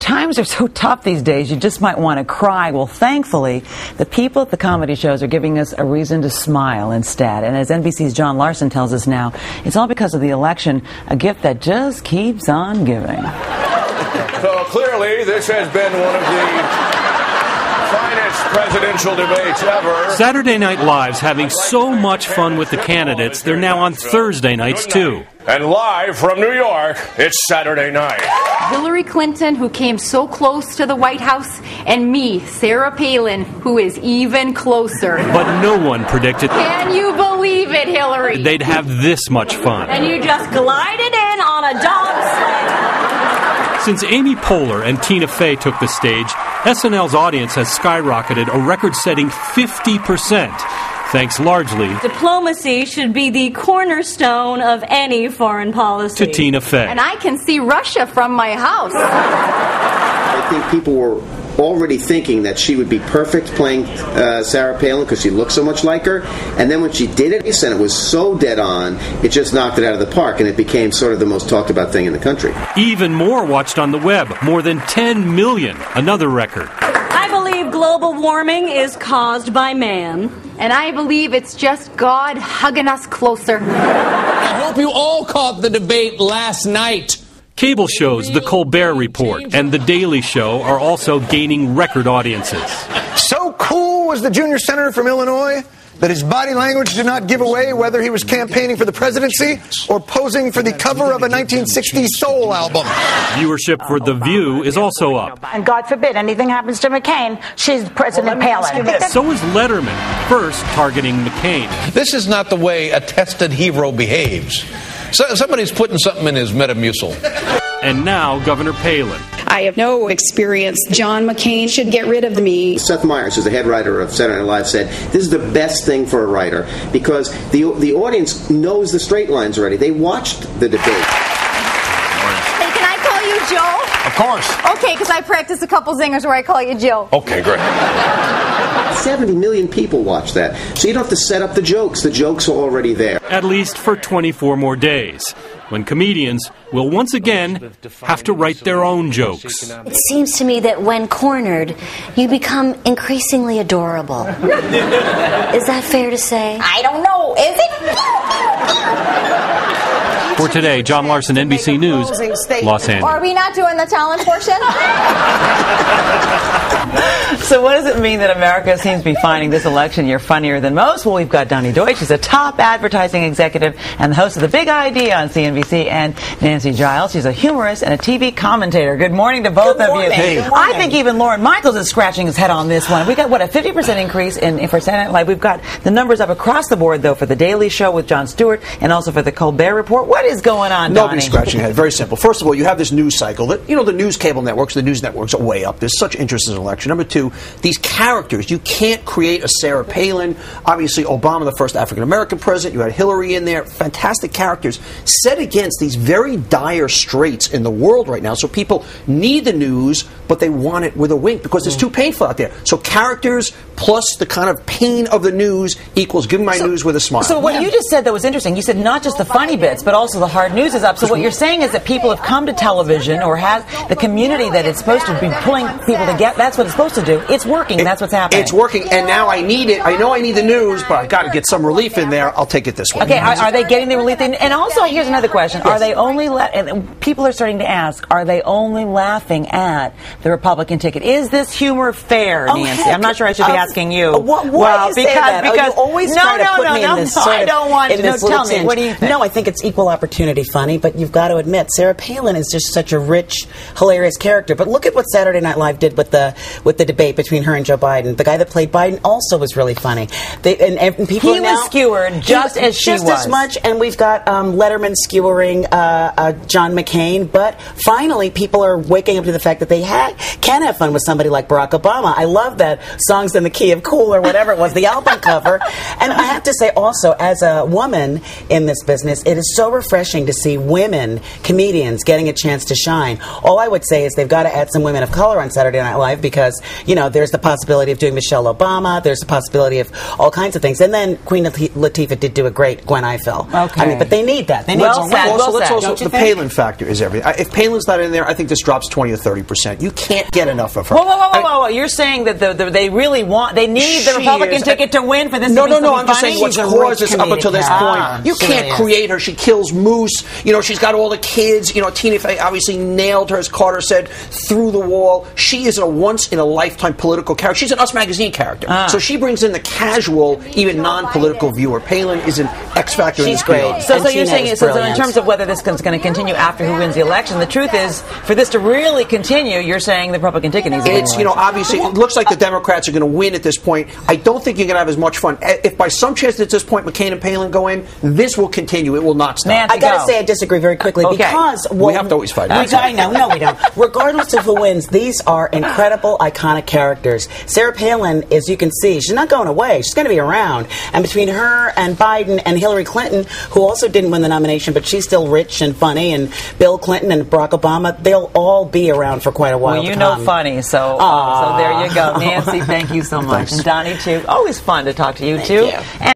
Times are so tough these days, you just might want to cry. Well, thankfully, the people at the comedy shows are giving us a reason to smile instead. And as NBC's John Larson tells us now, it's all because of the election, a gift that just keeps on giving. So clearly, this has been one of the finest presidential debates ever. Saturday Night Live's having so much fun with the candidates, they're now on Thursday nights, too. And live from New York, it's Saturday night. Hillary Clinton, who came so close to the White House, and me, Sarah Palin, who is even closer. But no one predicted... Can you believe it, Hillary? ...they'd have this much fun. And you just glided in on a dog sled. Since Amy Poehler and Tina Fey took the stage, SNL's audience has skyrocketed a record-setting 50%. Thanks largely... Diplomacy should be the cornerstone of any foreign policy. ...to Tina Fey. And I can see Russia from my house. I think people were already thinking that she would be perfect playing Sarah Palin because she looked so much like her. And then when she did it, and it was so dead on, it just knocked it out of the park, and it became sort of the most talked about thing in the country. Even more watched on the web, more than 10 million, another record. I believe global warming is caused by man. And I believe it's just God hugging us closer. I hope you all caught the debate last night. Cable shows The Colbert Report and The Daily Show are also gaining record audiences. So cool was the junior senator from Illinois that his body language did not give away whether he was campaigning for the presidency or posing for the cover of a 1960s soul album. Viewership for The View is also up. And God forbid anything happens to McCain, she's President Palin. So is Letterman, first targeting McCain. This is not the way a tested hero behaves. So somebody's putting something in his Metamucil. And now Governor Palin. I have no experience. John McCain should get rid of me. Seth Meyers, who's the head writer of Saturday Night Live, said this is the best thing for a writer because the audience knows the straight lines already. They watched the debate. Hey, can I call you Joe? Of course. Okay, because I practiced a couple zingers where I call you Jill. Okay, great. 70 million people watch that. So you don't have to set up the jokes. The jokes are already there. At least for 24 more days, when comedians will once again have to write their own jokes. It seems to me that when cornered, you become increasingly adorable. Is that fair to say? I don't know. Is it? For today, John Larson, NBC News, Los Angeles. Are we not doing the talent portion? So what does it mean that America seems to be finding this election year funnier than most? Well, we've got Donnie Deutsch. She's a top advertising executive and the host of The Big Idea on CNBC, and Nancy Giles. She's a humorist and a TV commentator. Good morning to both of you. Hey. I think even Lorne Michaels is scratching his head on this one. We got, what, a 50% increase for Saturday Night Live. We've got the numbers up across the board, though, for The Daily Show with Jon Stewart and also for The Colbert Report. What is going on, Donnie? Nobody's scratching your head. Very simple. First of all, you have this news cycle that, the news cable networks, the news networks are way up. There's such interest in the election. Number two, these characters. You can't create a Sarah Palin. Obviously, Obama, the first African-American president. You had Hillary in there. Fantastic characters set against these very dire straits in the world right now. So people need the news, but they want it with a wink because it's too painful out there. So characters plus the kind of pain of the news equals give me my news with a smile. So what you just said, that was interesting. You said not just the funny bits, but also the hard news is up. So what you're saying is that people have come to television, or has the community that it's supposed to be pulling people to get. That's what it's supposed to do. It's working. That's what's happening. It's working, and now I need it. I know I need the news, but I've got to get some relief in there. I'll take it this way. Okay, are they getting the relief? And also, here's another question. Are they only, and people are starting to ask, are they only laughing at the Republican ticket? Is this humor fair, Nancy? I'm not sure I should be asking you. Why do you say that? You always try to put me in this sort of... I don't want to. Tell me, what do you think? No, I think it's equal opportunity funny, but you've got to admit, Sarah Palin is just such a rich, hilarious character. But look at what Saturday Night Live did with the debate between her and Joe Biden. The guy that played Biden also was really funny. And people he now, was skewered just as she was. Just as much, and we've got Letterman skewering John McCain. But finally, people are waking up to the fact that they can have fun with somebody like Barack Obama. I love that Songs in the Key of Cool or whatever it was, the album cover. And I have to say also, as a woman in this business, it is so refreshing to see women comedians getting a chance to shine. All I would say is they've got to add some women of color on Saturday Night Live because, you know, there's the possibility of doing Michelle Obama, there's the possibility of all kinds of things. And then Queen Latifah did do a great Gwen Ifill. Okay. I mean, but they need that. They need Well said. Also, the Palin factor is everything. If Palin's not in there, I think this drops 20 or 30%. You can't get enough of her. Whoa. You're saying that they really want, they need the Republican ticket to win for this to be No, I'm just saying what's caused this up until this point. You can't really create her. She kills Moose. You know, she's got all the kids. You know, Tina Fey obviously nailed her, as Carter said, through the wall. She is a once-in-a-lifetime political character. She's an Us Magazine character. So she brings in the casual, even non-political viewer. Palin is an X factor in this deal. So you're saying, so in terms of whether this is going to continue after who wins the election, the truth is, for this to really continue, you're saying the Republican ticket needs to win. It's, you know, obviously, it looks like the Democrats are going to win at this point. I don't think you're going to have as much fun. If by some chance at this point McCain and Palin go in, this will continue. It will not stop. Nancy, I got to say I disagree very quickly because we have to always fight. I know, no, we don't. Regardless of who wins, these are incredible, iconic characters. Sarah Palin, as you can see, she's not going away. She's going to be around. And between her and Biden and Hillary Clinton, who also didn't win the nomination, but she's still rich and funny, and Bill Clinton and Barack Obama, they'll all be around for quite a while. Well, you know, funny. So there you go, Nancy. Thank you so much, and Donnie too. Always fun to talk to you too.